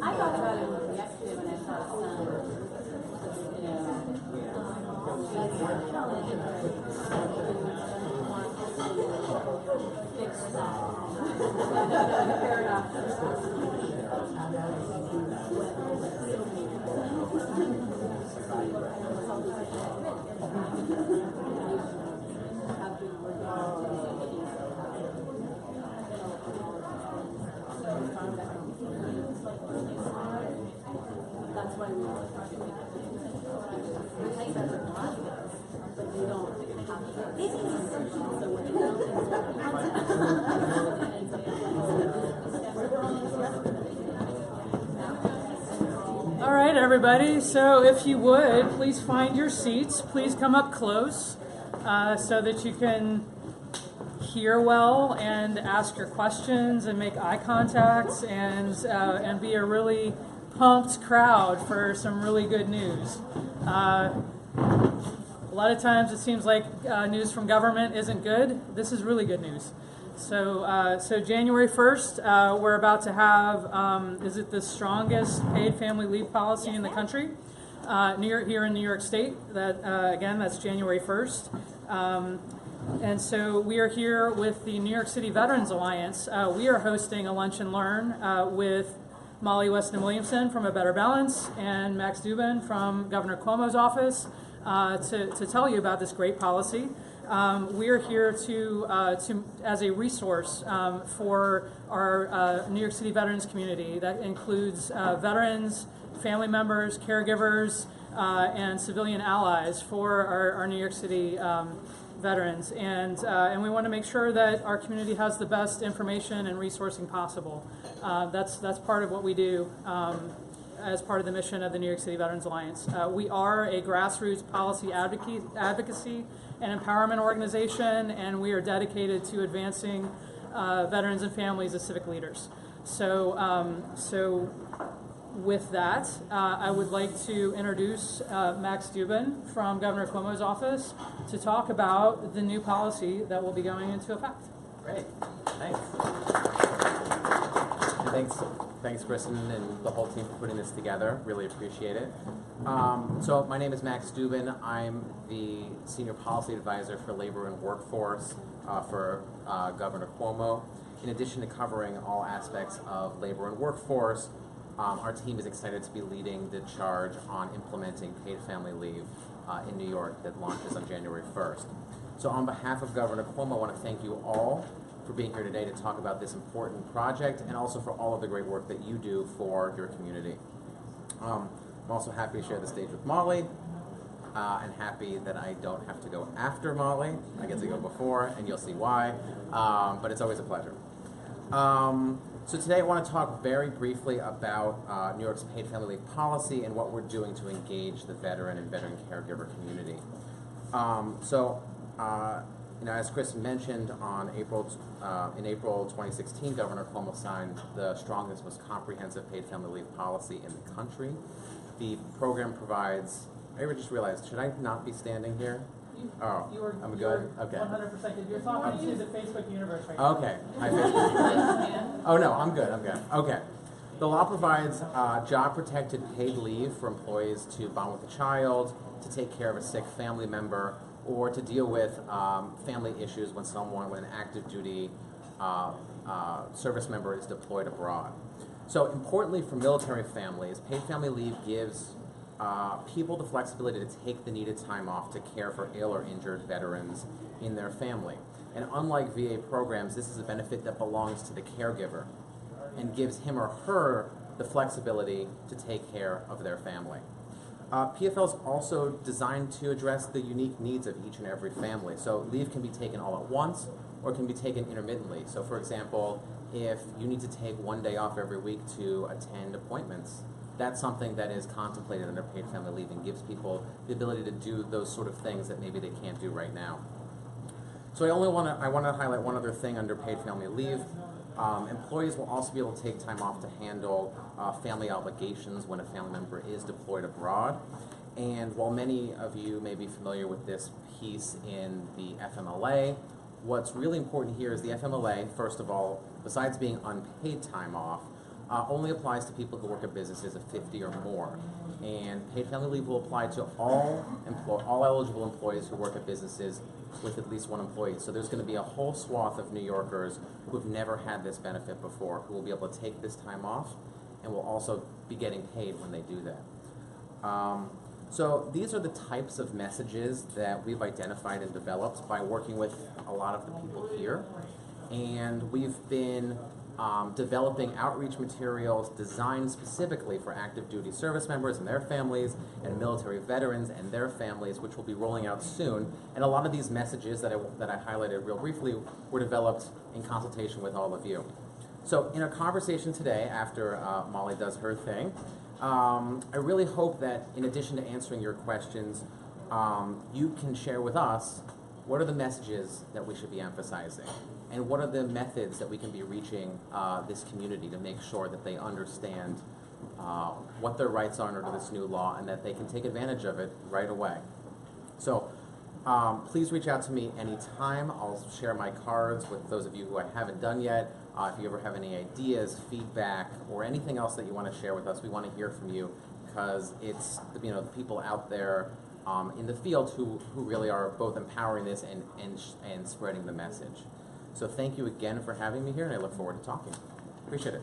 I thought about it yesterday when I saw that's why we always try to make but you don't have these assumptions, so when you All right, everybody. So if you would, please find your seats. Please come up close so that you can hear well and ask your questions and make eye contacts and be a really pumped crowd for some really good news. A lot of times it seems like news from government isn't good. This is really good news. So January 1st, we're about to have, is it the strongest paid family leave policy in the country? Here in New York State. Again, that's January 1st. And so we are here with the New York City Veterans Alliance. We are hosting a lunch and learn with Molly Weston Williamson from A Better Balance and Max Dubin from Governor Cuomo's office to tell you about this great policy. We are here to as a resource for our New York City veterans community. That includes veterans, family members, caregivers, and civilian allies for our New York City veterans, and we want to make sure that our community has the best information and resourcing possible. That's part of what we do as part of the mission of the New York City Veterans Alliance. We are a grassroots policy advocacy and empowerment organization, and we are dedicated to advancing veterans and families as civic leaders. So with that, I would like to introduce Max Dubin from Governor Cuomo's office to talk about the new policy that will be going into effect. Great, thanks. Thanks, Kristen and the whole team for putting this together. Really appreciate it. So my name is Max Dubin. I'm the Senior Policy Advisor for Labor and Workforce for Governor Cuomo. In addition to covering all aspects of labor and workforce, our team is excited to be leading the charge on implementing paid family leave in New York that launches on January 1st. So on behalf of Governor Cuomo, I want to thank you all for being here today to talk about this important project and also for all of the great work that you do for your community. I'm also happy to share the stage with Molly and happy that I don't have to go after Molly. I get to go before, and you'll see why, but it's always a pleasure. So today I want to talk very briefly about New York's paid family leave policy and what we're doing to engage the veteran and veteran caregiver community. As Chris mentioned, in April 2016, Governor Cuomo signed the strongest, most comprehensive paid family leave policy in the country. The program provides, I just realized, should I not be standing here? I'm good? Okay. 100%. You're talking to the Facebook universe right now. Okay. Hi, Facebook. Oh, no, I'm good. Okay. The law provides job-protected paid leave for employees to bond with a child, to take care of a sick family member, or to deal with family issues when an active duty service member is deployed abroad. So importantly for military families, paid family leave gives people the flexibility to take the needed time off to care for ill or injured veterans in their family. And unlike VA programs, this is a benefit that belongs to the caregiver and gives him or her the flexibility to take care of their family. PFL is also designed to address the unique needs of each and every family. So leave can be taken all at once or can be taken intermittently. So for example, if you need to take one day off every week to attend appointments, that's something that is contemplated under paid family leave and gives people the ability to do those sort of things that maybe they can't do right now. So I want to highlight one other thing under paid family leave. Employees will also be able to take time off to handle family obligations when a family member is deployed abroad. And while many of you may be familiar with this piece in the FMLA, what's really important here is the FMLA, first of all, besides being unpaid time off, only applies to people who work at businesses of 50 or more. And paid family leave will apply to all eligible employees who work at businesses with at least one employee. So there's going to be a whole swath of New Yorkers who have never had this benefit before who will be able to take this time off and will also be getting paid when they do that. So these are the types of messages that we've identified and developed by working with a lot of the people here. And we've been developing outreach materials designed specifically for active duty service members and their families and military veterans and their families, which will be rolling out soon. And a lot of these messages that I highlighted real briefly were developed in consultation with all of you. So in our conversation today, after Molly does her thing, I really hope that in addition to answering your questions, you can share with us what are the messages that we should be emphasizing, and what are the methods that we can be reaching this community to make sure that they understand what their rights are under this new law and that they can take advantage of it right away. So please reach out to me anytime. I'll share my cards with those of you who I haven't done yet. If you ever have any ideas, feedback, or anything else that you want to share with us, we want to hear from you, because it's the people out there in the field who really are both empowering this and spreading the message. So thank you again for having me here, and I look forward to talking. Appreciate it.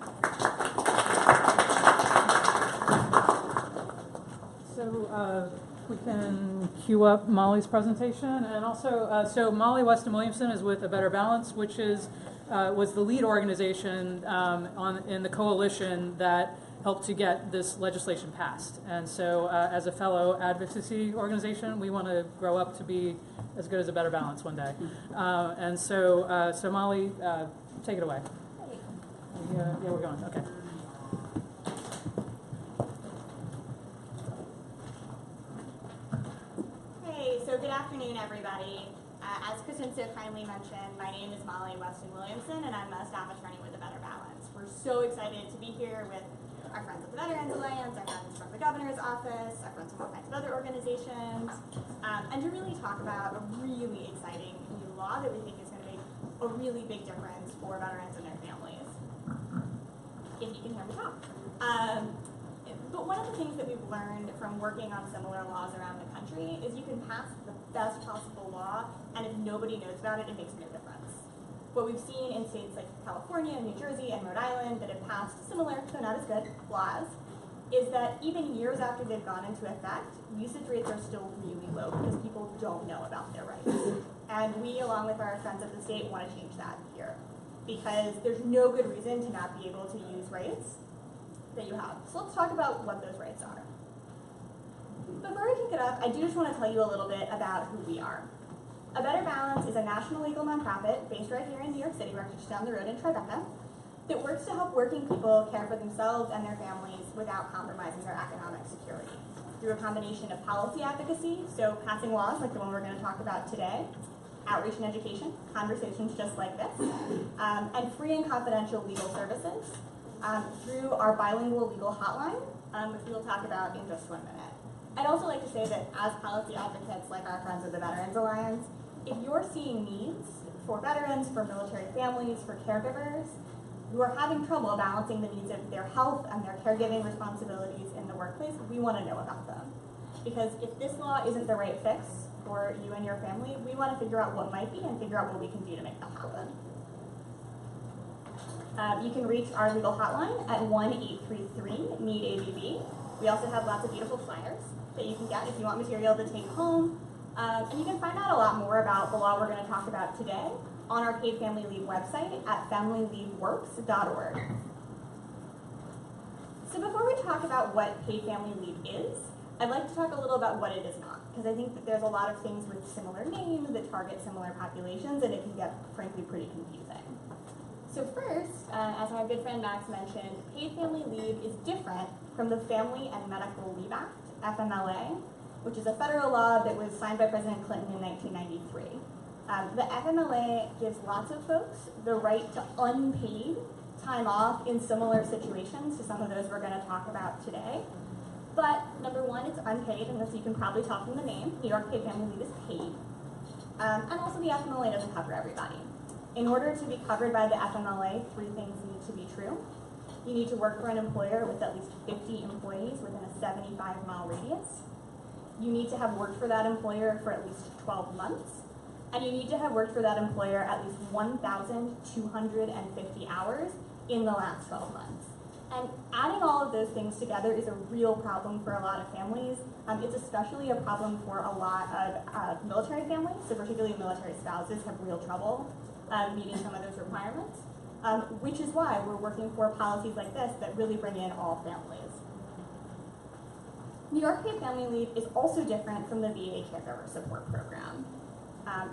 So we can queue up Molly's presentation, and also, so Molly Weston Williamson is with A Better Balance, which was the lead organization in the coalition that helped to get this legislation passed. And so as a fellow advocacy organization, we want to grow up to be as good as A Better Balance one day. And so, so Molly, take it away. Yeah, we're going, okay. Hey, so good afternoon, everybody. As Kristen so kindly mentioned, my name is Molly Weston Williamson, and I'm a staff attorney with A Better Balance. We're so excited to be here with our friends at the Veterans Alliance, our friends from the Governor's Office, our friends from all kinds of other organizations, and to really talk about a really exciting new law that we think is going to make a really big difference for veterans and their families. If you can hear me talk. But one of the things that we've learned from working on similar laws around the country is you can pass the best possible law, and if nobody knows about it, it makes no difference. What we've seen in states like California, New Jersey, and Rhode Island that have passed similar, though not as good, laws, is that even years after they've gone into effect, usage rates are still really low because people don't know about their rights. And we, along with our friends at the state, want to change that here, because there's no good reason to not be able to use rights that you have. So let's talk about what those rights are. Before we kick it up, I do just want to tell you a little bit about who we are. A Better Balance is a national legal nonprofit based right here in New York City, right just down the road in Tribeca, that works to help working people care for themselves and their families without compromising their economic security through a combination of policy advocacy, so passing laws like the one we're going to talk about today, outreach and education, conversations just like this, and free and confidential legal services through our bilingual legal hotline, which we will talk about in just 1 minute. I'd also like to say that as policy advocates like our friends at the Veterans Alliance, if you're seeing needs for veterans, for military families, for caregivers who are having trouble balancing the needs of their health and their caregiving responsibilities in the workplace, we want to know about them. Because if this law isn't the right fix for you and your family, we want to figure out what might be and figure out what we can do to make that happen. You can reach our legal hotline at 1-833-NEED-ABB. We also have lots of beautiful flyers that you can get if you want material to take home. And you can find out a lot more about the law we're going to talk about today on our paid family leave website at familyleaveworks.org. So before we talk about what paid family leave is, I'd like to talk a little about what it is not, because I think that there's a lot of things with similar names that target similar populations, and it can get, frankly, pretty confusing. So first, as my good friend Max mentioned, paid family leave is different from the Family and Medical Leave Act, FMLA, which is a federal law that was signed by President Clinton in 1993. The FMLA gives lots of folks the right to unpaid time off in similar situations to some of those we're going to talk about today. But number one, it's unpaid, and as you can probably tell from the name, New York Paid Family Leave is paid. And also the FMLA doesn't cover everybody. In order to be covered by the FMLA, three things need to be true. You need to work for an employer with at least 50 employees within a 75-mile radius. You need to have worked for that employer for at least 12 months. And you need to have worked for that employer at least 1,250 hours in the last 12 months. And adding all of those things together is a real problem for a lot of families. It's especially a problem for a lot of military families, so particularly military spouses have real trouble meeting some of those requirements, which is why we're working for policies like this that really bring in all families. New York Paid Family Leave is also different from the VA Caregiver Support Program.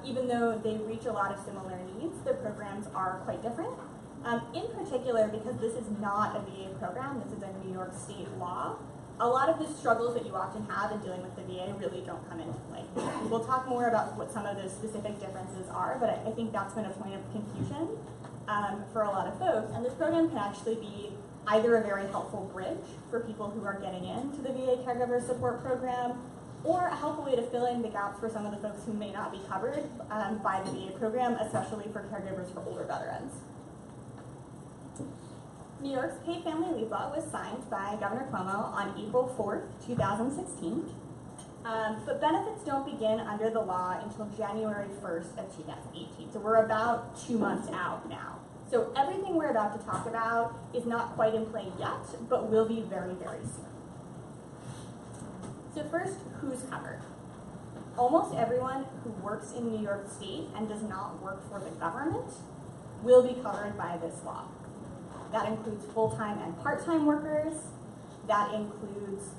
Even though they reach a lot of similar needs, the programs are quite different. In particular, because this is not a VA program, this is a New York State law, a lot of the struggles that you often have in dealing with the VA really don't come into play. We'll talk more about what some of those specific differences are, but I think that's been a point of confusion for a lot of folks. And this program can actually be either a very helpful bridge for people who are getting into the VA Caregiver Support Program, or a helpful way to fill in the gaps for some of the folks who may not be covered by the VA program, especially for caregivers for older veterans. New York's Paid Family Leave Law was signed by Governor Cuomo on April 4th, 2016, but benefits don't begin under the law until January 1st of 2018, so we're about 2 months out now. So everything we're about to talk about is not quite in play yet, but will be very, very soon. So first, who's covered? Almost everyone who works in New York State and does not work for the government will be covered by this law. That includes full-time and part-time workers. That includes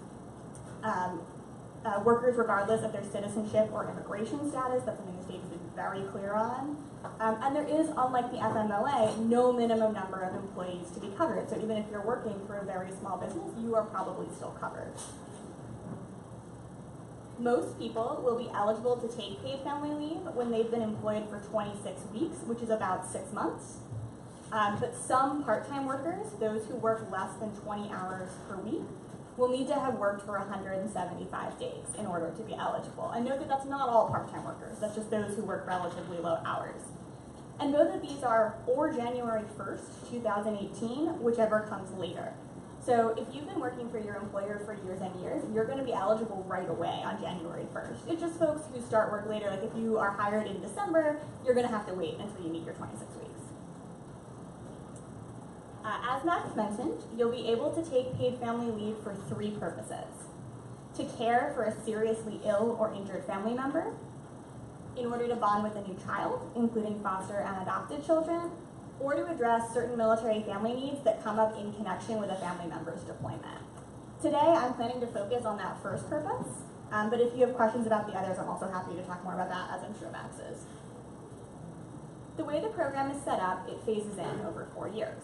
workers regardless of their citizenship or immigration status. That's something the state has been very clear on. And there is, unlike the FMLA, no minimum number of employees to be covered. So even if you're working for a very small business, you are probably still covered. Most people will be eligible to take paid family leave when they've been employed for 26 weeks, which is about 6 months. But some part-time workers, those who work less than 20 hours per week, will need to have worked for 175 days in order to be eligible. And note that that's not all part-time workers, that's just those who work relatively low hours. And note that these are or January 1st, 2018, whichever comes later. So if you've been working for your employer for years and years, you're going to be eligible right away on January 1st. It's just folks who start work later, like if you are hired in December, you're going to have to wait until you meet your 26 weeks. As Max mentioned, you'll be able to take paid family leave for 3 purposes. To care for a seriously ill or injured family member, in order to bond with a new child, including foster and adopted children, or to address certain military family needs that come up in connection with a family member's deployment. Today, I'm planning to focus on that first purpose, but if you have questions about the others, I'm also happy to talk more about that, as I'm sure Max is. The way the program is set up, it phases in over 4 years.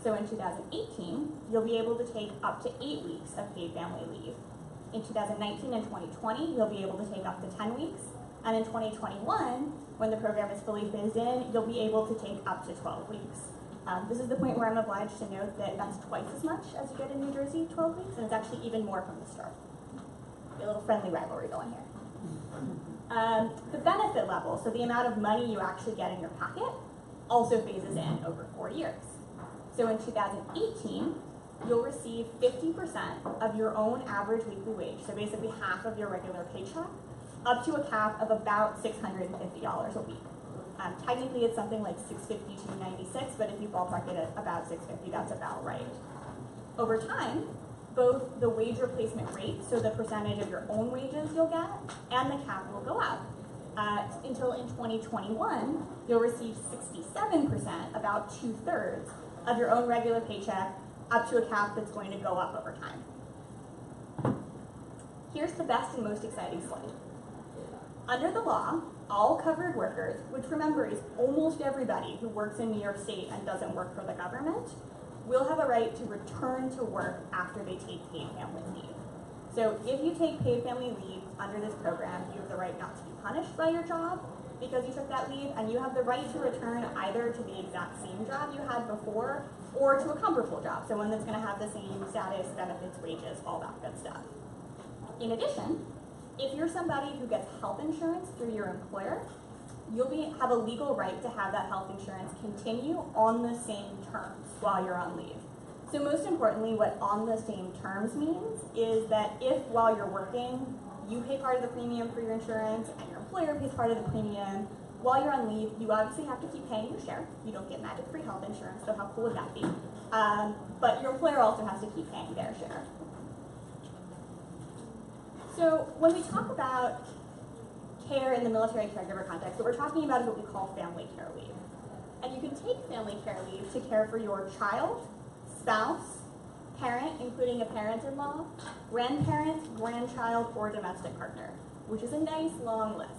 So in 2018, you'll be able to take up to 8 weeks of paid family leave. In 2019 and 2020, you'll be able to take up to 10 weeks. And in 2021, when the program is fully phased in, you'll be able to take up to 12 weeks. This is the point where I'm obliged to note that that's twice as much as you get in New Jersey, 12 weeks, and it's actually even more from the start. A little friendly rivalry going here. The benefit level, so the amount of money you actually get in your pocket, also phases in over 4 years. So in 2018, you'll receive 50% of your own average weekly wage, so basically half of your regular paycheck, up to a cap of about $650 a week. Technically, it's something like $650 to $96, but if you ballpark it at about $650, that's about right. Over time, both the wage replacement rate, so the percentage of your own wages you'll get, and the cap will go up. Until in 2021, you'll receive 67%, about 2/3, of your own regular paycheck, up to a cap that's going to go up over time. Here's the best and most exciting slide. Under the law, all covered workers, which remember is almost everybody who works in New York State and doesn't work for the government, will have a right to return to work after they take paid family leave. So if you take paid family leave under this program, you have the right not to be punished by your job, because you took that leave, and you have the right to return either to the exact same job you had before or to a comparable job, so one that's going to have the same status, benefits, wages, all that good stuff. In addition, if you're somebody who gets health insurance through your employer, you'll have a legal right to have that health insurance continue on the same terms while you're on leave. So most importantly, what on the same terms means is that if while you're working, you pay part of the premium for your insurance and your employer pays part of the premium, while you're on leave, you obviously have to keep paying your share. You don't get magic-free health insurance, so how cool would that be? But your employer also has to keep paying their share. So when we talk about care in the military caregiver context, what we're talking about is what we call family care leave. And you can take family care leave to care for your child, spouse, parent, including a parent-in-law, grandparent, grandchild, or domestic partner, which is a nice long list.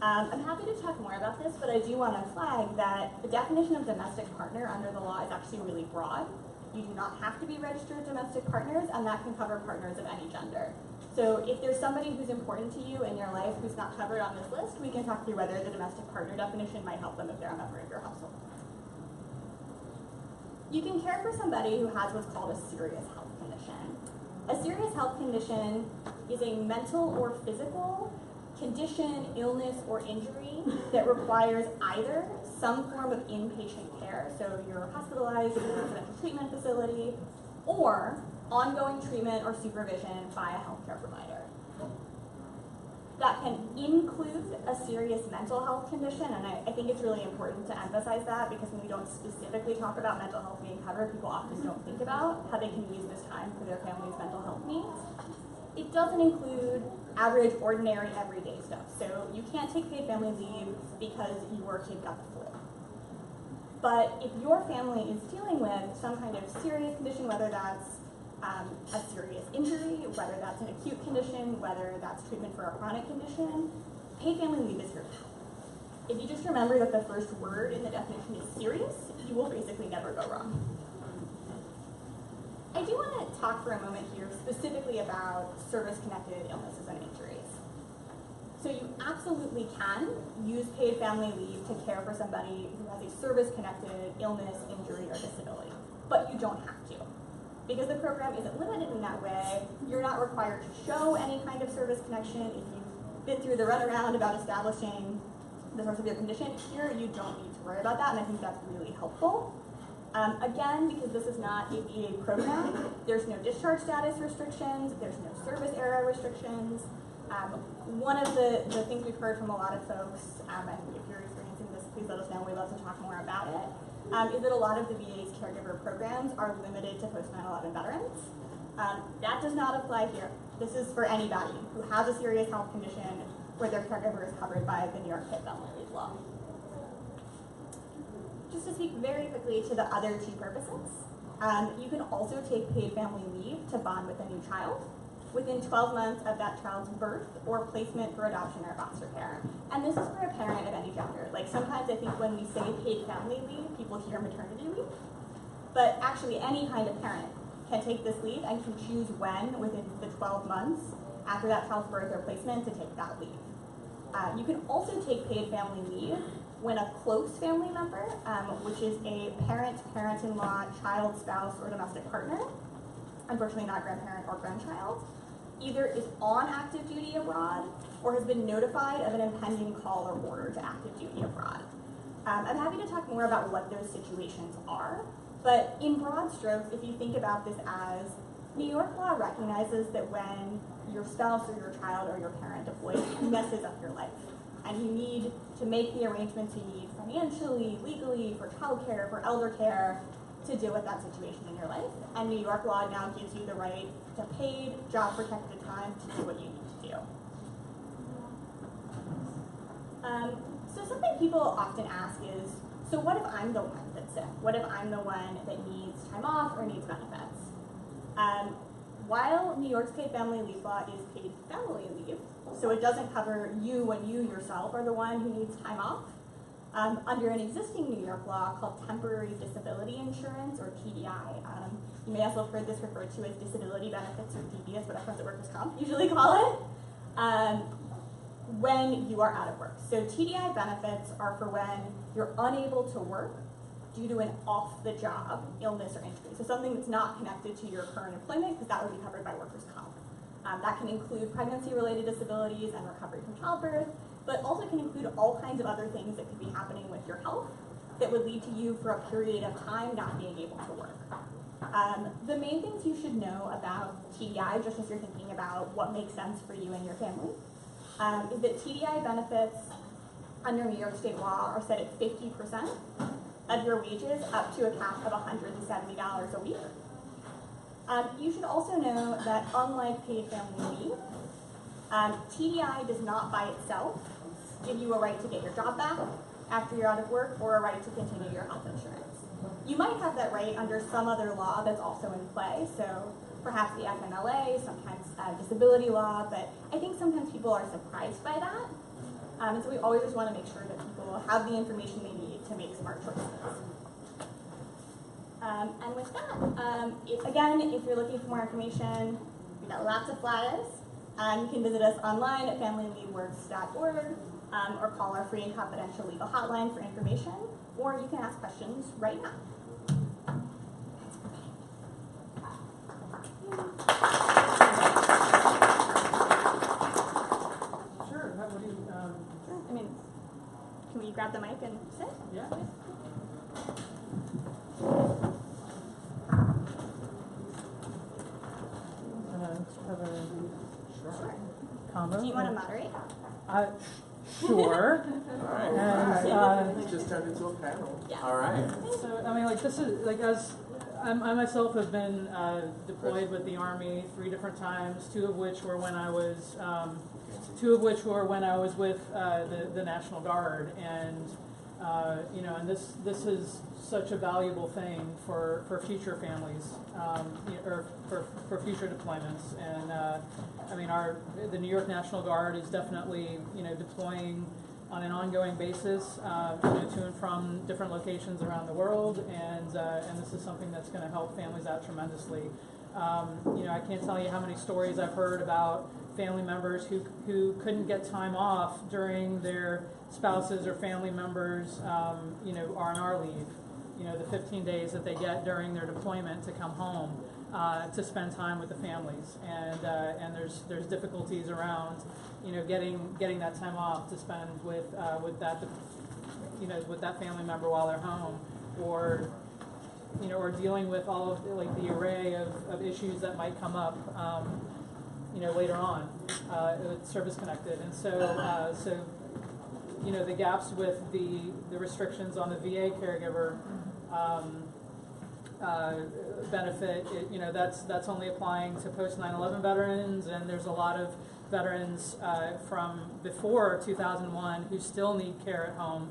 I'm happy to talk more about this, but I do want to flag that the definition of domestic partner under the law is actually really broad. You do not have to be registered domestic partners, and that can cover partners of any gender. So if there's somebody who's important to you in your life who's not covered on this list, we can talk through whether the domestic partner definition might help them if they're a member of your household. You can care for somebody who has what's called a serious health condition. A serious health condition is a mental or physical condition, illness, or injury that requires either some form of inpatient care, so you're hospitalized in a residential treatment facility, or ongoing treatment or supervision by a healthcare provider. That can include a serious mental health condition, and I think it's really important to emphasize that because when we don't specifically talk about mental health being covered, people often don't think about how they can use this time for their family's mental health needs. It doesn't include average, ordinary, everyday stuff. So you can't take paid family leave because your kid got the flu. But if your family is dealing with some kind of serious condition, whether that's a serious injury, whether that's an acute condition, whether that's treatment for a chronic condition, paid family leave is here to help. If you just remember that the first word in the definition is serious, you will basically never go wrong. I do want to talk for a moment here specifically about service-connected illnesses and injuries. So you absolutely can use paid family leave to care for somebody who has a service-connected illness, injury, or disability, but you don't have to. Because the program isn't limited in that way, you're not required to show any kind of service connection. If you've been through the runaround about establishing the source of your condition, here you don't need to worry about that, and I think that's really helpful. Again, because this is not a VA program, there's no discharge status restrictions, there's no service era restrictions. One of the things we've heard from a lot of folks, and if you're experiencing this, please let us know, we'd love to talk more about it, is that a lot of the VA's caregiver programs are limited to post 9/11 veterans. That does not apply here. This is for anybody who has a serious health condition where their caregiver is covered by the New York Paid Family Leave law. Just to speak very quickly to the other two purposes, you can also take paid family leave to bond with a new child within 12 months of that child's birth or placement for adoption or foster care. And this is for a parent of any gender. Like sometimes I think when we say paid family leave, people hear maternity leave, but actually any kind of parent can take this leave and can choose when within the 12 months after that child's birth or placement to take that leave. You can also take paid family leave when a close family member, which is a parent, parent-in-law, child, spouse, or domestic partner, unfortunately not grandparent or grandchild, either is on active duty abroad or has been notified of an impending call or order to active duty abroad. I'm happy to talk more about what those situations are, but in broad strokes, if you think about this as New York law recognizes that when your spouse or your child or your parent deploys, it messes up your life. And you need to make the arrangements you need financially, legally, for childcare, for elder care, to deal with that situation in your life. And New York law now gives you the right to paid, job-protected time to do what you need to do. So something people often ask is, so what if I'm the one that's sick? What if I'm the one that needs time off or needs benefits? While New York's paid family leave law is paid family leave, so it doesn't cover you when you yourself are the one who needs time off, under an existing New York law called temporary disability insurance, or TDI. You may also have heard this referred to as disability benefits, or DBS, what our friends at Workers' Comp usually call it. when you are out of work. So TDI benefits are for when you're unable to work due to an off-the-job illness or injury. So something that's not connected to your current employment, because that would be covered by workers' comp. That can include pregnancy-related disabilities and recovery from childbirth, but also can include all kinds of other things that could be happening with your health that would lead to you for a period of time not being able to work. The main things you should know about TDI, just as you're thinking about what makes sense for you and your family, is that TDI benefits under New York State law are set at 50% of your wages up to a cap of $170 a week. You should also know that unlike paid family leave, TDI does not by itself give you a right to get your job back after you're out of work or a right to continue your health insurance. You might have that right under some other law that's also in play, so perhaps the FMLA, sometimes disability law, but I think sometimes people are surprised by that. And so we always just want to make sure that people have the information they need to make smart choices. And with that, if you're looking for more information, we've got lots of flyers. You can visit us online at familyleaveworks.org or call our free and confidential legal hotline for information, or you can ask questions right now. Sure. What do you? I mean, can we grab the mic and sit? Yeah. Have a Sure. combo. Do you want to moderate? Sure. All right. And It just turned into a panel. Yeah. All right. so, I mean, like, this is, like, as I myself have been deployed with the Army 3 different times, two of which were when I was with the National Guard, and you know, and this is such a valuable thing for future families, or for future deployments. And I mean, the New York National Guard is definitely, you know, deploying on an ongoing basis, you know, to and from different locations around the world, and this is something that's going to help families out tremendously. You know, I can't tell you how many stories I've heard about family members who couldn't get time off during their spouses or family members, you know, R&R leave. You know, the 15 days that they get during their deployment to come home to spend time with the families, and there's difficulties around, you know, getting that time off to spend with that, you know, with that family member while they're home, or, you know, or dealing with all of the array of issues that might come up, you know, later on with Serviceconnected. And so you know, the gaps with the restrictions on the VA caregiver benefit, you know, that's only applying to post 9/11 veterans, and there's a lot of veterans from before 2001 who still need care at home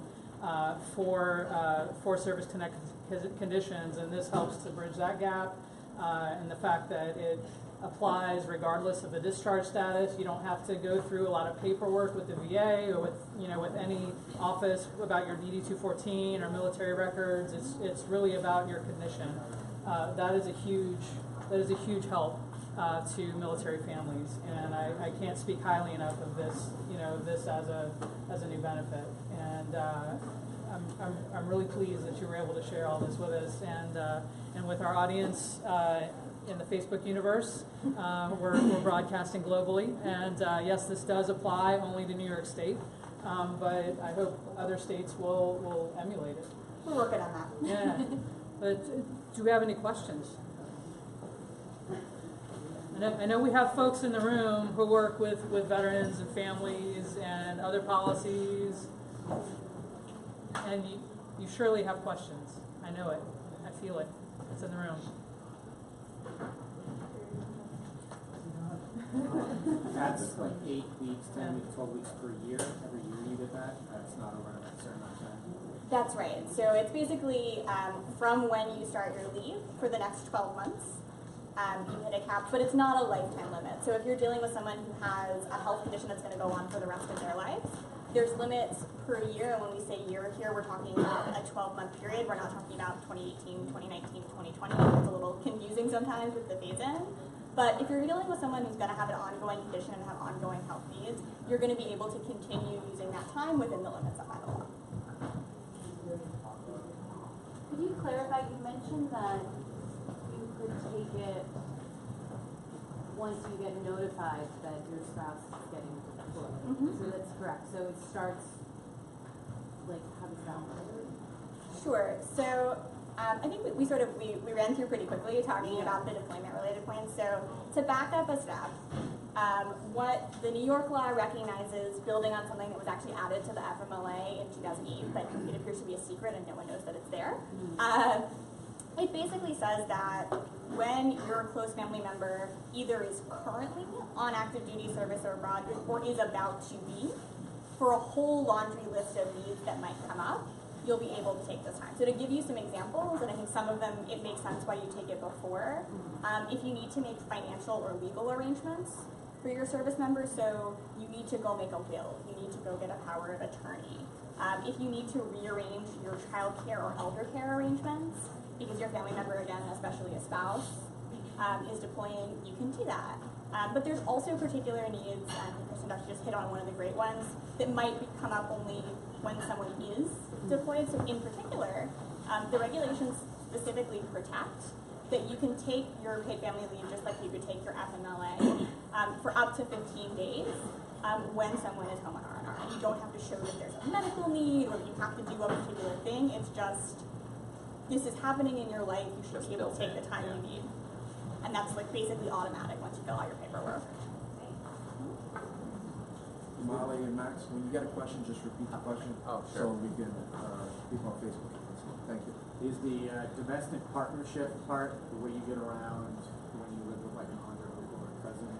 for service-connected conditions, and this helps to bridge that gap. And the fact that it applies regardless of the discharge status. You don't have to go through a lot of paperwork with the VA or with, you know, with any office about your DD-214 or military records. It's really about your condition. That is a huge help to military families, and I can't speak highly enough of this, you know, this as a new benefit. And I'm really pleased that you were able to share all this with us, and with our audience in the Facebook universe. We're broadcasting globally, and yes, this does apply only to New York State, but I hope other states will emulate it. We're working on that. Yeah, but do we have any questions? I know we have folks in the room who work with veterans and families and other policies, and you surely have questions. I know it. I feel it. It's in the room. That's like 8 weeks, 10 weeks, 12 weeks per year. Every year you get that. That's not over a certain amount of time. That's right. So it's basically from when you start your leave for the next 12 months, you hit a cap, but it's not a lifetime limit. So if you're dealing with someone who has a health condition that's going to go on for the rest of their life, there's limits per year, and when we say year here, we're talking about a 12-month period. We're not talking about 2018, 2019, 2020. It's a little confusing sometimes with the phase-in. But if you're dealing with someone who's going to have an ongoing condition and have ongoing health needs, you're going to be able to continue using that time within the limits set by the law. Could you clarify, you mentioned that you could take it once you get notified that your spouse is getting deployed. So that's correct. So it starts, like, how does that work? Sure. So I think we ran through pretty quickly talking about the deployment-related points. So to back up a step, what the New York law recognizes, building on something that was actually added to the FMLA in 2008, but it appears to be a secret and no one knows that it's there. It basically says that when your close family member either is currently on active duty service or abroad or is about to be, for a whole laundry list of needs that might come up, you'll be able to take this time. So to give you some examples, and I think some of them, it makes sense why you take it before. If you need to make financial or legal arrangements for your service member, so you need to go make a will, you need to go get a power of attorney. If you need to rearrange your child care or elder care arrangements, because your family member, again, especially a spouse, is deploying, you can do that. But there's also particular needs, and Kristen Dutch just hit on one of the great ones, that might come up only when someone is deployed. So in particular, the regulations specifically protect that you can take your paid family leave just like you could take your FMLA for up to 15 days when someone is home on R&R. And you don't have to show that there's a medical need or you have to do a particular thing. It's just, this is happening in your life, you should be able to take the time you need. And that's like basically automatic once you fill out your paperwork. Molly and Max, when you get a question, just repeat the question. Oh, sure. So we can, people on Facebook can listen. Thank you. Is the domestic partnership part the way you get around when you live with like an aunt or uncle or cousin?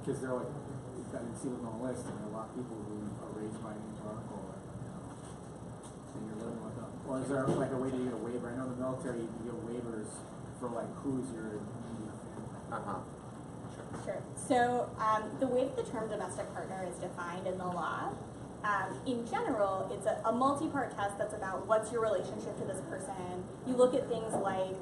Because they're like, I didn't see what's on the list, and there are a lot of people who are raised by an aunt or uncle, and you're living with them. Or is there like a way to get a waiver? I know in the military you get waivers for like who's your immediate family. Sure. So the way that the term domestic partner is defined in the law, in general, it's a multi-part test that's about what's your relationship to this person. You look at things like,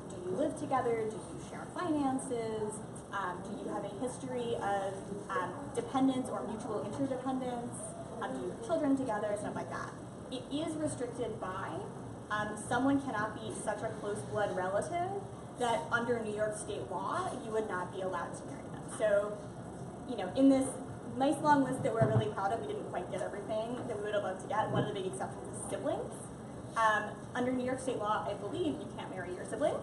do you live together? Do you share finances? Do you have a history of dependence or mutual interdependence? Do you have children together? Stuff like that. It is restricted by someone cannot be such a close blood relative that under New York state law, you would not be allowed to marry them. So, you know, in this nice long list that we're really proud of, we didn't quite get everything that we would have loved to get. One of the big exceptions is siblings. Under New York state law, I believe you can't marry your sibling.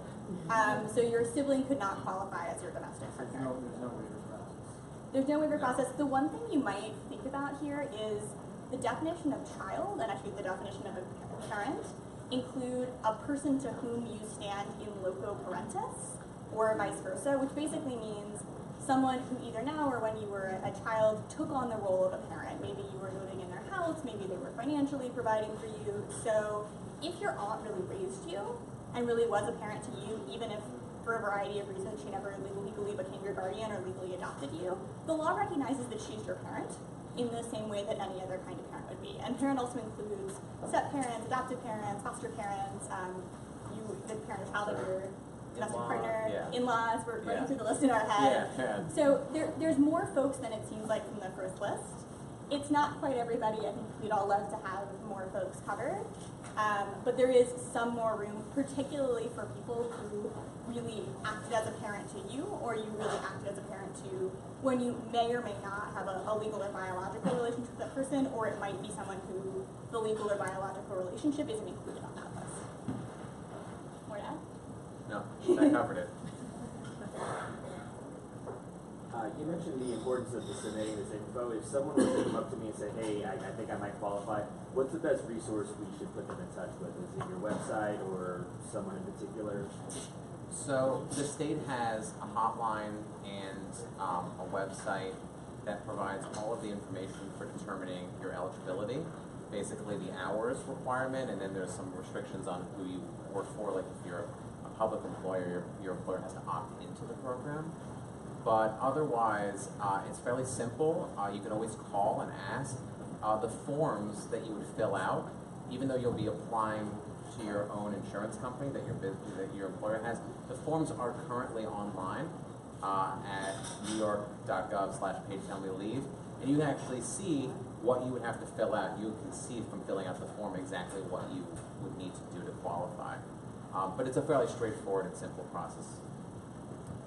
So your sibling could not qualify as your domestic partner. There's no waiver process. There's no waiver process. The one thing you might think about here is the definition of child, and actually the definition of a parent, include a person to whom you stand in loco parentis, or vice versa, which basically means someone who either now or when you were a child took on the role of a parent. Maybe you were living in their house, maybe they were financially providing for you. So if your aunt really raised you and really was a parent to you, even if for a variety of reasons she never legally became your guardian or legally adopted you, the law recognizes that she's your parent in the same way that any other kind of parent would be. And parent also includes step parents, adoptive parents, foster parents, the parent or child of your domestic partner, in-laws. We're running through the list in our head. So there's more folks than it seems like from the first list. It's not quite everybody. I think we'd all love to have more folks covered. But there is some more room, particularly for people who really acted as a parent to you, or you really acted as a parent to when you may or may not have a legal or biological relationship with that person, or it might be someone who the legal or biological relationship isn't included on that list. More to add? No, that covered it. You mentioned the importance of submitting this info. If someone were to come up to me and say, hey, I think I might qualify, what's the best resource we should put them in touch with? Is it your website or someone in particular? So the state has a hotline and a website that provides all of the information for determining your eligibility, basically the hours requirement, and then there's some restrictions on who you work for. Like if you're a public employer, your employer has to opt into the program. But otherwise, it's fairly simple. You can always call and ask. The forms that you would fill out, even though you'll be applying to your own insurance company that your employer has, the forms are currently online. at newyork.gov/paid family leave, and you can actually see what you would have to fill out. You can see from filling out the form exactly what you would need to do to qualify. But it's a fairly straightforward and simple process.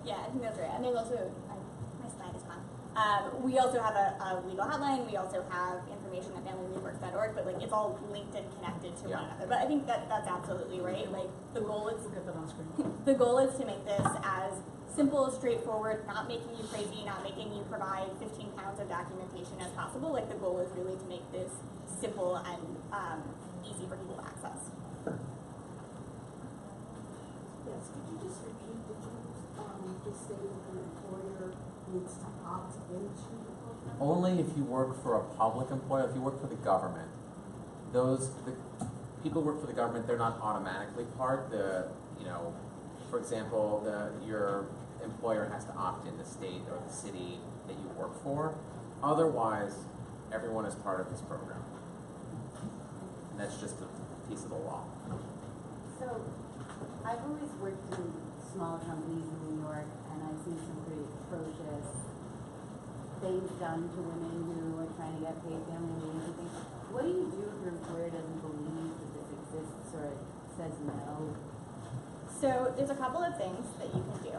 Yeah, I think that's right. And there's also, my slide is gone. We also have a legal hotline. We also have information at familyleaveworks.org, but like it's all linked and connected to one another. But I think that's absolutely right. Like the goal is Get that on screen. the goal is to make this as simple, straightforward, not making you crazy, not making you provide 15 pounds of documentation as possible. Like the goal is really to make this simple and easy for people to access. Yes, could you just repeat, did you just say that the employer needs to opt into the program? Only if you work for a public employer. If you work for the government, the people who work for the government, they're not automatically part. For example, your employer has to opt in the state or the city that you work for. Otherwise, everyone is part of this program. And that's just a piece of the law. So, I've always worked in small companies in New York, and I've seen some pretty atrocious things done to women who are trying to get paid family leave and things. What do you do if your employer doesn't believe that this exists or it says no? So there's a couple of things that you can do.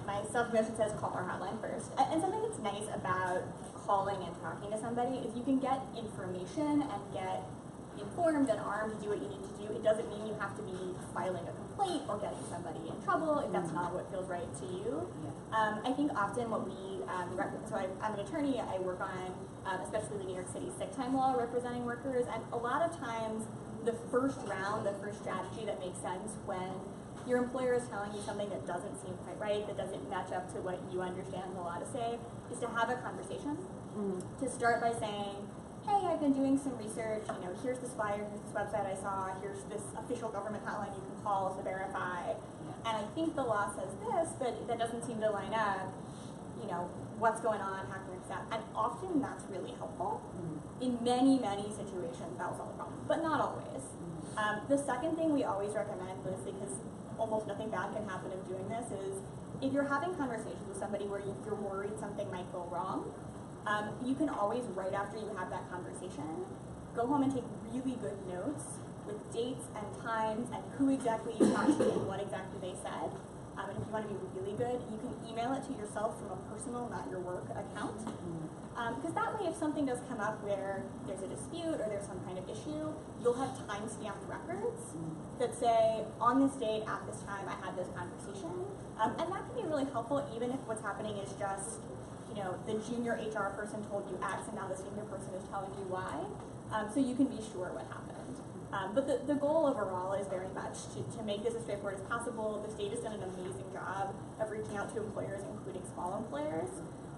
My self-promotion says call our hotline first. And something that's nice about calling and talking to somebody is you can get information and get informed and armed to do what you need to do. It doesn't mean you have to be filing a complaint or getting somebody in trouble if that's not what feels right to you. I think often what we so I'm an attorney. I work on especially the New York City sick time law representing workers, and a lot of times the first strategy that makes sense when your employer is telling you something that doesn't seem quite right, that doesn't match up to what you understand the law to say, is to have a conversation. To start by saying, hey, I've been doing some research, here's this flyer, here's this website I saw, here's this official government hotline you can call to verify, and I think the law says this, but that doesn't seem to line up, what's going on, how can we fix that? And often that's really helpful. In many, many situations, that will solve the problem, but not always. The second thing we always recommend, mostly because almost nothing bad can happen of doing this, is if you're having conversations with somebody where you're worried something might go wrong, you can always, right after you have that conversation, go home and take really good notes with dates and times and who exactly you talked to and what exactly they said. And if you want to be really good, you can email it to yourself from a personal, not your work account. Because that way, if something does come up where there's a dispute or there's some kind of issue, you'll have time-stamped records that say, on this date, at this time, I had this conversation. And that can be really helpful, even if what's happening is just, the junior HR person told you X, and now the senior person is telling you Y. So you can be sure what happened. But the goal overall is very much to make this as straightforward as possible. The state has done an amazing job of reaching out to employers, including small employers,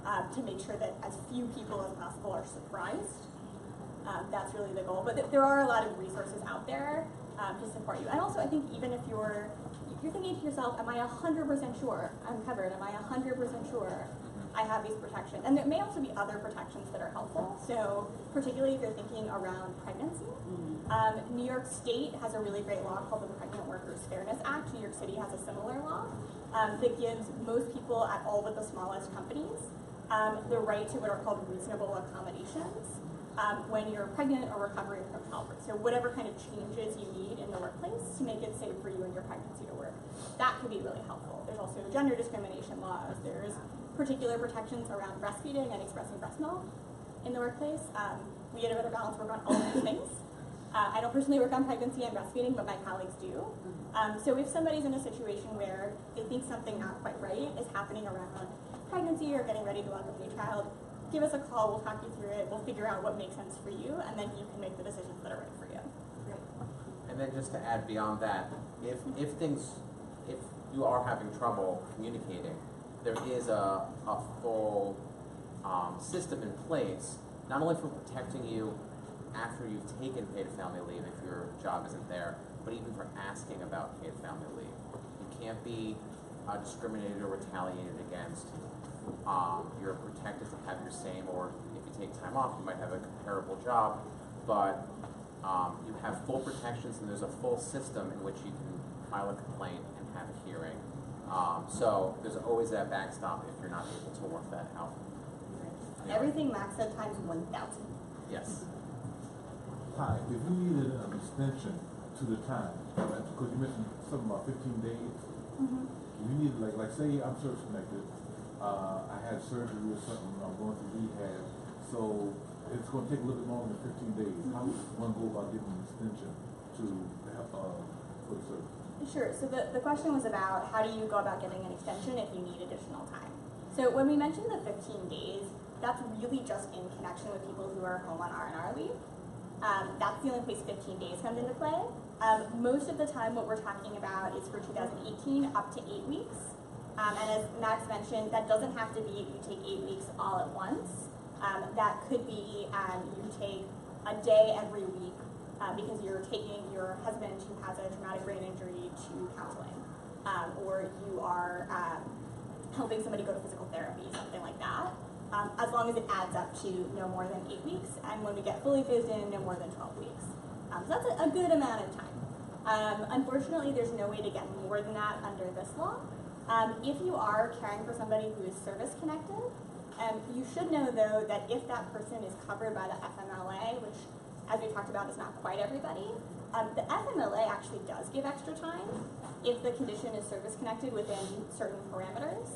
to make sure that as few people as possible are surprised. That's really the goal. But there are a lot of resources out there to support you. And also, I think even if you're thinking to yourself, am I 100% sure I'm covered? Am I 100% sure I have these protections? And there may also be other protections that are helpful. So particularly if you're thinking around pregnancy, New York State has a really great law called the Pregnant Workers Fairness Act. New York City has a similar law that gives most people at all but the smallest companies the right to what are called reasonable accommodations when you're pregnant or recovering from childbirth. So whatever kind of changes you need in the workplace to make it safe for you and your pregnancy to work. That could be really helpful. There's also gender discrimination laws. There's particular protections around breastfeeding and expressing breast milk in the workplace. We at A Better Balance work on all of these things. I don't personally work on pregnancy and breastfeeding, but my colleagues do. So if somebody's in a situation where they think something not quite right is happening around pregnancy or getting ready to welcome a new child, give us a call, we'll talk you through it, we'll figure out what makes sense for you, and then you can make the decisions that are right for you. Great. And then just to add beyond that, if you are having trouble communicating, there is a full system in place, not only for protecting you after you've taken paid family leave if your job isn't there, but even for asking about paid family leave. You can't be discriminated or retaliated against. You're protected to have your same, or if you take time off, you might have a comparable job, but you have full protections, and there's a full system in which you can file a complaint and have a hearing So there's always that backstop if you're not able to work that out. Everything maxed out times 1,000. Yes. Hi, if you needed an extension to the time, because you mentioned something about 15 days, if you needed, like say I'm service connected, I had surgery or something, I'm going through rehab, so it's going to take a little bit longer than 15 days. How would one go about getting an extension to help for the service? Sure, so the question was about how do you go about getting an extension if you need additional time. So when we mentioned the 15 days, that's really just in connection with people who are home on R&R leave. That's the only place 15 days comes into play. Most of the time what we're talking about is for 2018 up to 8 weeks. And as Max mentioned, that doesn't have to be you take 8 weeks all at once. That could be you take a day every week because you're taking your husband who has a traumatic brain injury to counseling. Or you are helping somebody go to physical therapy, something like that. As long as it adds up to no more than 8 weeks, and when we get fully phased in, no more than 12 weeks. So that's a good amount of time. Unfortunately, there's no way to get more than that under this law. If you are caring for somebody who is service-connected, you should know, though, that if that person is covered by the FMLA, which, as we talked about, is not quite everybody, the FMLA actually does give extra time if the condition is service-connected within certain parameters.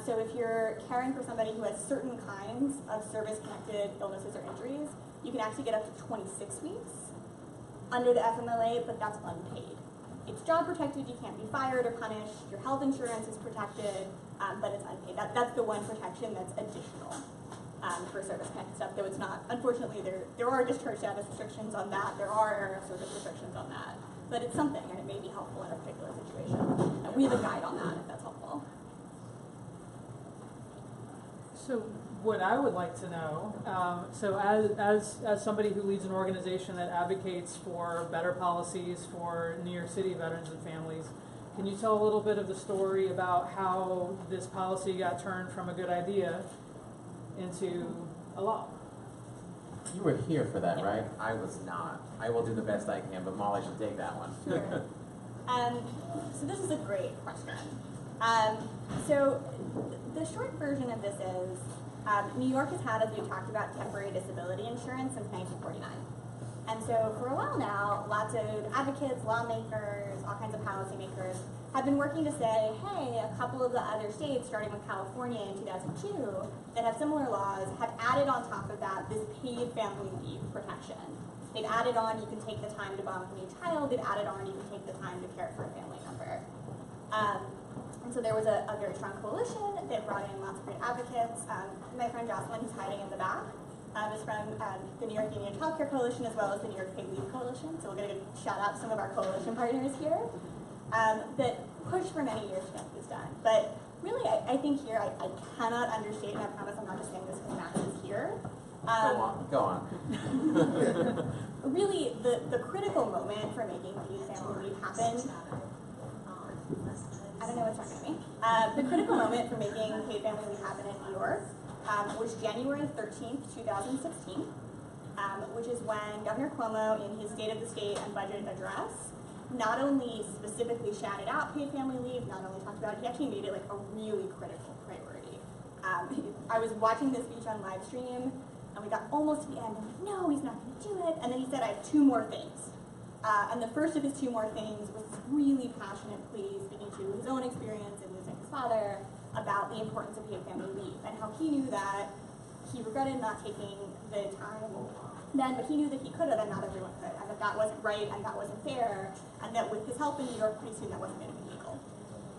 So if you're caring for somebody who has certain kinds of service-connected illnesses or injuries, you can actually get up to 26 weeks under the FMLA, but that's unpaid. It's job protected, you can't be fired or punished, your health insurance is protected, but it's unpaid. That's the one protection that's additional for service-connected stuff, though it's not. Unfortunately, there are discharge status restrictions on that, there are area of service restrictions on that, but it's something, and it may be helpful in a particular situation. And we have a guide on that if that's helpful. So what I would like to know, so as somebody who leads an organization that advocates for better policies for New York City veterans and families, can you tell a little bit of the story about how this policy got turned from a good idea into a law? You were here for that, right? I was not. I will do the best I can, but Molly should take that one. Sure. So this is a great question. So the short version of this is New York has had, as we talked about, temporary disability insurance since 1949. And so for a while now, lots of advocates, lawmakers, all kinds of policymakers have been working to say, hey, a couple of the other states, starting with California in 2002, that have similar laws, have added on top of that this paid family leave protection. They've added on, you can take the time to bond with a new child. They've added on, you can take the time to care for a family member. And so there was a very strong coalition that brought in lots of great advocates. My friend Jocelyn, who's hiding in the back, is from the New York Union Child Care Coalition as well as the New York Paid Leave Coalition. So we're going to shout out some of our coalition partners here that pushed for many years to get this done. But really, I think here, I cannot understate, and I promise I'm not just saying this because Max is here. Go on. Really, the critical moment for making paid family leave happen. I don't know what's talking to me. The critical moment for making paid family leave happen in New York was January 13th, 2016, which is when Governor Cuomo, in his State of the State and Budget Address, not only specifically shouted out paid family leave, not only talked about it, he actually made it like a really critical priority. I was watching this speech on live stream, and we got almost to the end, and I'm like, no, he's not going to do it. And then he said, I have 2 more things. And the first of his 2 more things was really passionate plea, speaking to his own experience in losing his father, about the importance of paid family leave, and how he knew that he regretted not taking the time then, but he knew that he could have, and not everyone could, and that wasn't right, and that wasn't fair, and that with his help in New York, pretty soon that wasn't going to be legal.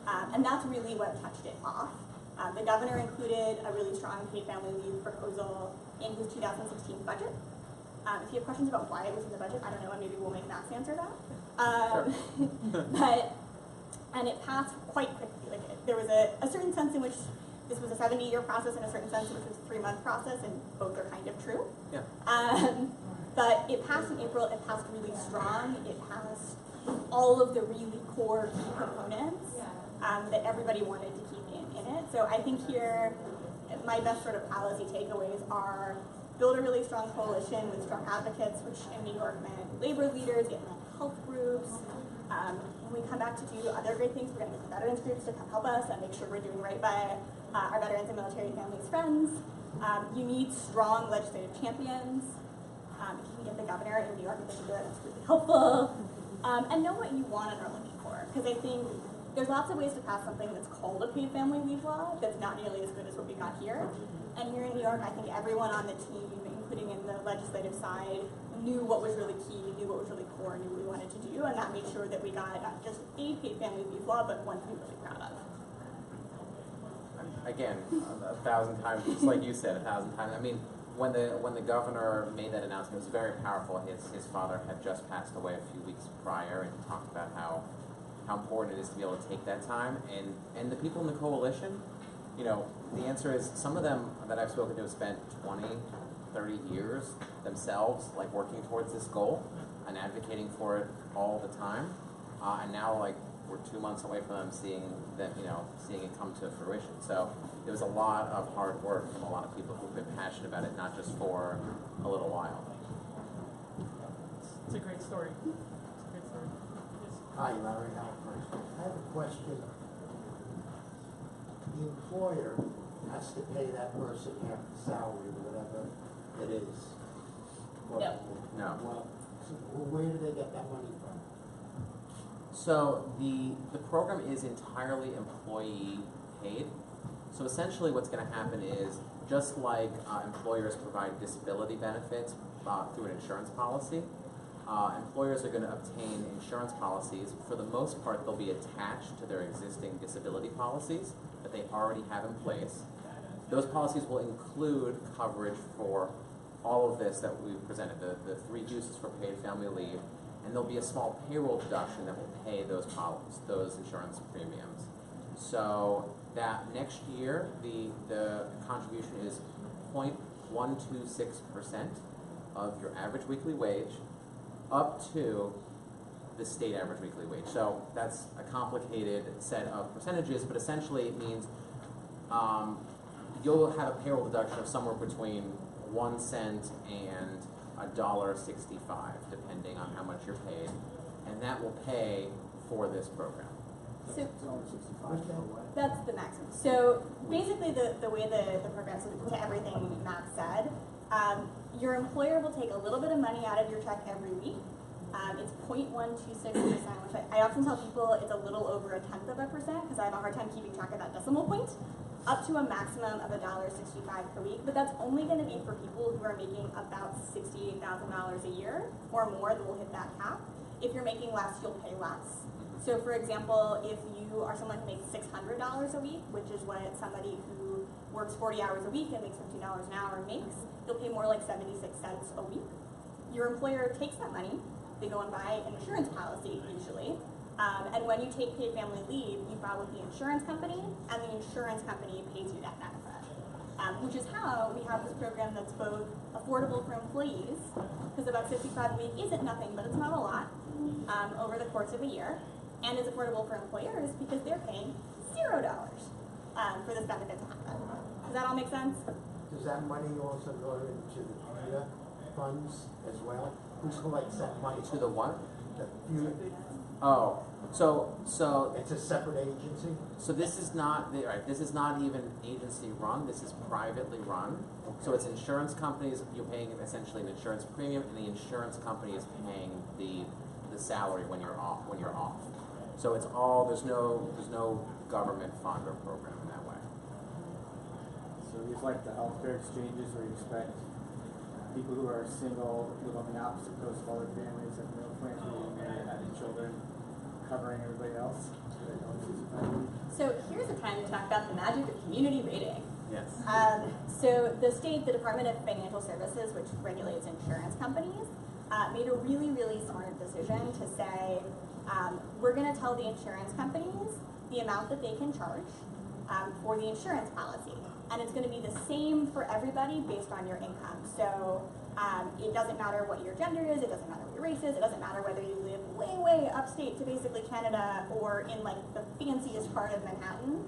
And that's really what touched it off. The governor included a really strong paid family leave proposal in his 2016 budget. If you have questions about why it was in the budget, I don't know, and maybe we'll make Max answer that. And it passed quite quickly. Like, there was a certain sense in which this was a 70-year process and a certain sense in which it was a 3-month process, and both are kind of true. Yeah. But it passed in April, it passed really strong, it passed all of the really core key components that everybody wanted to keep in it. So I think here, my best sort of policy takeaways are build a really strong coalition with strong advocates, which in New York meant labor leaders, get mental health groups, When we come back to do other great things, we're going to get the veterans groups to come help us and make sure we're doing right by our veterans and military families' friends. You need strong legislative champions. If you can get the governor in New York in particular, that's really helpful. And know what you want and are looking for. Because I think there's lots of ways to pass something that's called a paid family leave law that's not nearly as good as what we got here. And here in New York, I think everyone on the team, including in the legislative side, knew what was really key, knew what was really core, knew what we wanted to do, and that made sure that we got not just a paid family leave law, but one to be really proud of. Again, 1,000 times, just like you said, 1,000 times. I mean, when the governor made that announcement, it was very powerful. His father had just passed away a few weeks prior, and he talked about how important it is to be able to take that time. And the people in the coalition, you know, the answer is some of them that I've spoken to have spent 20, 30 years themselves, like working towards this goal and advocating for it all the time. And now, like, we're 2 months away from them seeing it come to fruition. So it was a lot of hard work from a lot of people who've been passionate about it, not just for a little while. It's a great story. It's a great story. Yes. Hi, Larry Halpern. I have a question. The employer has to pay that person half the salary, whatever it is. No. Well, so where do they get that money from? So the program is entirely employee paid. So essentially what's going to happen is, just like employers provide disability benefits through an insurance policy, employers are going to obtain insurance policies. For the most part, they'll be attached to their existing disability policies that they already have in place. Those policies will include coverage for all of this that we've presented, the 3 uses for paid family leave, and there'll be a small payroll deduction that will pay those insurance premiums. So that next year, the contribution is 0.126% of your average weekly wage, up to the state average weekly wage. So that's a complicated set of percentages, but essentially it means you'll have a payroll deduction of somewhere between 1 cent and $1.65, depending on how much you're paid, and that will pay for this program. So It's only 65 for what? that's the maximum. So basically the way the program, so to everything Matt said, your employer will take a little bit of money out of your check every week. It's 0.126%, which I often tell people it's a little over 0.1%, because I have a hard time keeping track of that decimal point, up to a maximum of $1.65 per week. But that's only going to be for people who are making about $68,000 a year or more that will hit that cap. If you're making less, you'll pay less. So for example, if you are someone who makes $600 a week, which is what somebody who works 40 hours a week and makes $15 an hour makes, you'll pay more like 76 cents a week. Your employer takes that money, they go and buy an insurance policy usually, and when you take paid family leave, you file with the insurance company, and the insurance company pays you that benefit. Which is how we have this program that's both affordable for employees, because about $55 a week isn't nothing, but it's not a lot, over the course of a year, and is affordable for employers because they're paying $0 for this benefit to happen. Does that all make sense? Does that money also go into the FUTA funds as well? Who collects that money? To the what? The FUTA. Oh, so It's a separate agency? So this is not This is not even agency run. This is privately run. So it's insurance companies. You're paying essentially an insurance premium, and the insurance company is paying the salary when you're off. So it's all there's no government fund or program in that way. So these like the healthcare exchanges where you expect people who are single live on the opposite coast of other families, have no plans for getting married, having children, covering everybody else. So here's a time to talk about the magic of community rating. Yes. So the Department of Financial Services, which regulates insurance companies, made a really, really smart decision to say, we're going to tell the insurance companies the amount that they can charge for the insurance policy. And it's going to be the same for everybody based on your income. So it doesn't matter what your gender is, it doesn't matter what your race is, it doesn't matter whether you live way, way upstate to basically Canada or in like the fanciest part of Manhattan.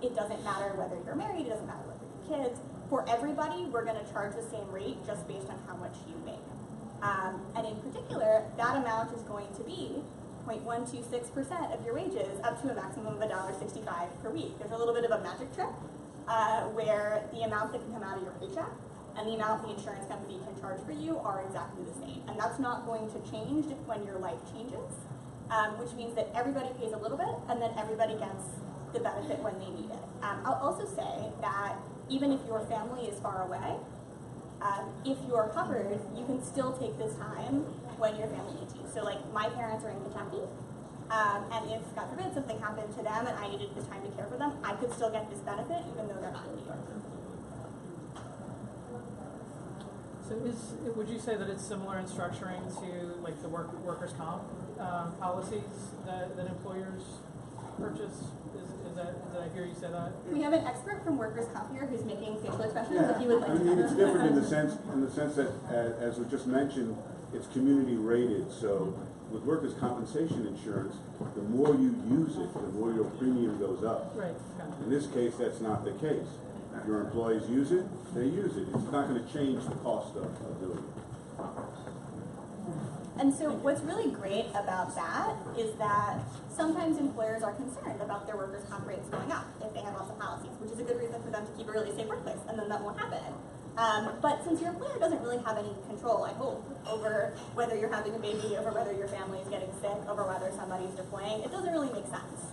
It doesn't matter whether you're married, it doesn't matter whether you're kids. For everybody, we're going to charge the same rate just based on how much you make. And in particular, that amount is going to be 0.126% of your wages up to a maximum of $1.65 per week. There's a little bit of a magic trick where the amount that can come out of your paycheck and the amount the insurance company can charge for you are exactly the same. And that's not going to change when your life changes, which means that everybody pays a little bit and then everybody gets the benefit when they need it. I'll also say that even if your family is far away, if you're covered, you can still take this time when your family needs you. So like my parents are in Kentucky, and if, God forbid, something happened to them and I needed this time to care for them, I could still get this benefit even though they're not in New York. So would you say that it's similar in structuring to like the workers' comp policies that employers purchase? Did I hear you say that? We have an expert from workers' comp here who's making facial expressions if you would like I mean, to. it's different in the sense that, as was just mentioned, it's community rated. So with workers' compensation insurance, the more you use it, the more your premium goes up. Right. In this case, that's not the case. If your employees use it, they use it. It's not going to change the cost of doing it. And so what's really great about that is that sometimes employers are concerned about their workers' comp rates going up if they have lots of policies, which is a good reason for them to keep a really safe workplace, and then that won't happen. But since your employer doesn't really have any control, I hope, over whether you're having a baby, over whether your family is getting sick, over whether somebody's deploying, it doesn't really make sense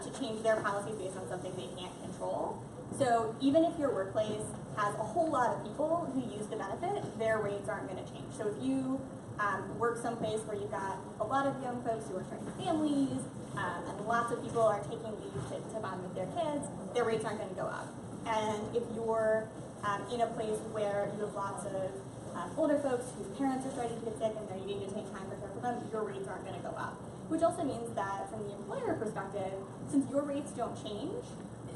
to change their policies based on something they can't control. So even if your workplace has a whole lot of people who use the benefit, their rates aren't going to change. So if you work someplace where you've got a lot of young folks who are starting families, and lots of people are taking leave to bond with their kids, their rates aren't going to go up. And if you're in a place where you have lots of older folks whose parents are starting to get sick and they're needing to take time to care for them, your rates aren't going to go up. Which also means that from the employer perspective, since your rates don't change,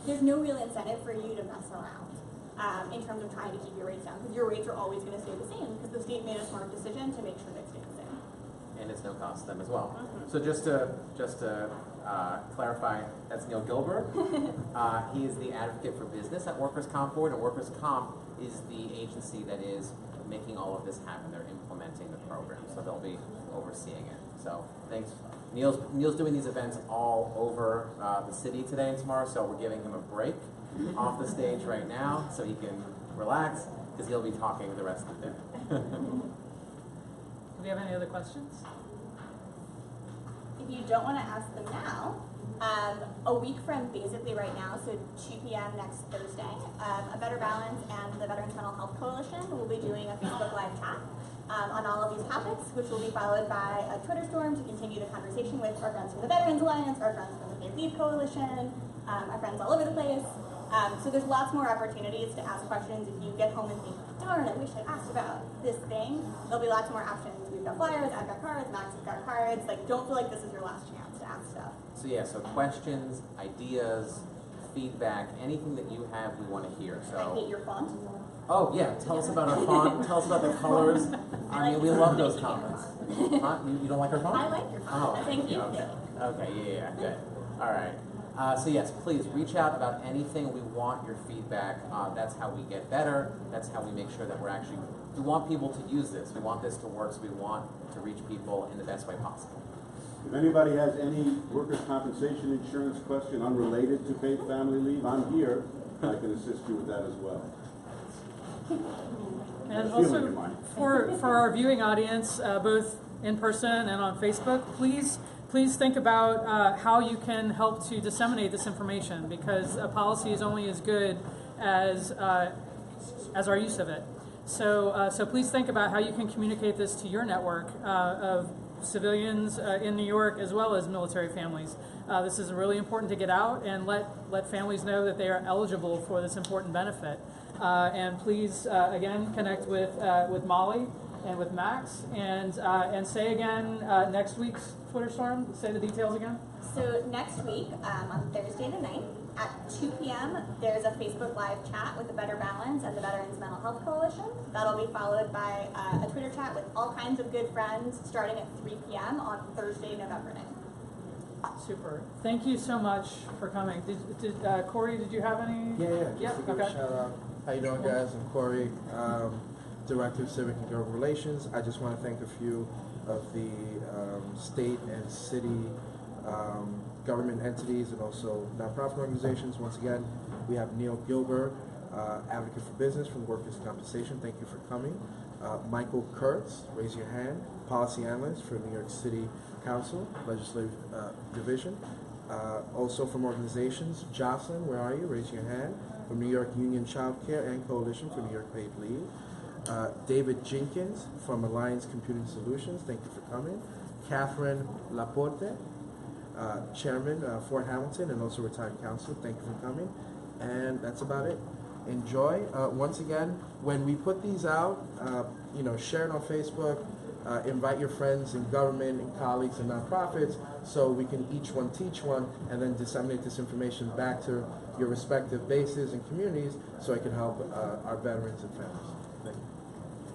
there's no real incentive for you to mess around in terms of trying to keep your rates down, because your rates are always going to stay the same because the state made a smart decision to make sure they stay the same. And it's no cost to them as well. So just to clarify, that's Neil Gilbert. He is the advocate for business at Workers' Comp Board, and Workers' Comp is the agency that is making all of this happen. They're implementing the program, so they'll be overseeing it. So thanks. Neil's doing these events all over the city today and tomorrow, so we're giving him a break off the stage right now so he can relax, because he'll be talking the rest of the day. Do we have any other questions? If you don't want to ask them now, a week from basically right now, so 2 p.m. next Thursday, A Better Balance and the Veterans Mental Health Coalition will be doing a Facebook Live chat on all of these topics, which will be followed by a Twitter storm to continue the conversation with our friends from the Veterans Alliance, our friends from the Paid Leave Coalition, our friends all over the place. So there's lots more opportunities to ask questions. If you get home and think, darn, I wish I asked about this thing, there'll be lots more options. We've got flyers, I've got cards, Max has got cards. Like, don't feel like this is your last chance to ask stuff. So yeah, so questions, ideas, feedback, anything that you have, we want to hear. I So, hate your font. oh yeah, tell us about our font. Tell us about the colors. I mean, we love those comments. Huh? You don't like our font? I like your font. Oh, Thank you. Okay, yeah, good. All right. So yes, please reach out about anything. We want your feedback. That's how we get better. That's how we make sure that we want people to use this. We want this to work, so we want to reach people in the best way possible. If anybody has any workers' compensation insurance question unrelated to paid family leave, I'm here. I can assist you with that as well. And Feeling also, in mind. for our viewing audience, both in person and on Facebook, please think about how you can help to disseminate this information, because a policy is only as good as our use of it. So please think about how you can communicate this to your network of civilians in New York as well as military families. This is really important to get out and let families know that they are eligible for this important benefit. And please, again, connect with Molly and with Max, and say again next week's Twitter storm. Say the details again. So next week, on Thursday the 9th, at 2 p.m., there's a Facebook Live chat with the Better Balance and the Veterans Mental Health Coalition. That'll be followed by a Twitter chat with all kinds of good friends starting at 3 p.m. on Thursday, November 9th. Super. Thank you so much for coming. Did Corey, did you have any? Yeah, just to give a shout out. How you doing, guys? I'm Corey, Director of Civic and Government Relations. I just want to thank a few of the state and city government entities and also nonprofit organizations. Once again, we have Neil Gilbert, advocate for business from Workers' Compensation. Thank you for coming. Michael Kurtz, raise your hand, policy analyst for New York City Council, Legislative Division. Also from organizations, Jocelyn, where are you? Raise your hand. From New York Union Child Care and Coalition for New York Paid Leave. David Jenkins from Alliance Computing Solutions, thank you for coming. Catherine Laporte, Chairman, Fort Hamilton, and also retired counsel, thank you for coming. And that's about it. Enjoy. Once again, when we put these out, share it on Facebook, invite your friends in government and colleagues and nonprofits so we can each one teach one and then disseminate this information back to your respective bases and communities so it can help our veterans and families. Thank you.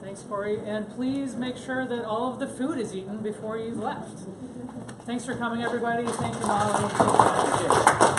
Thanks, Corey. And please make sure that all of the food is eaten before you left. Thanks for coming, everybody. Thank you, Molly.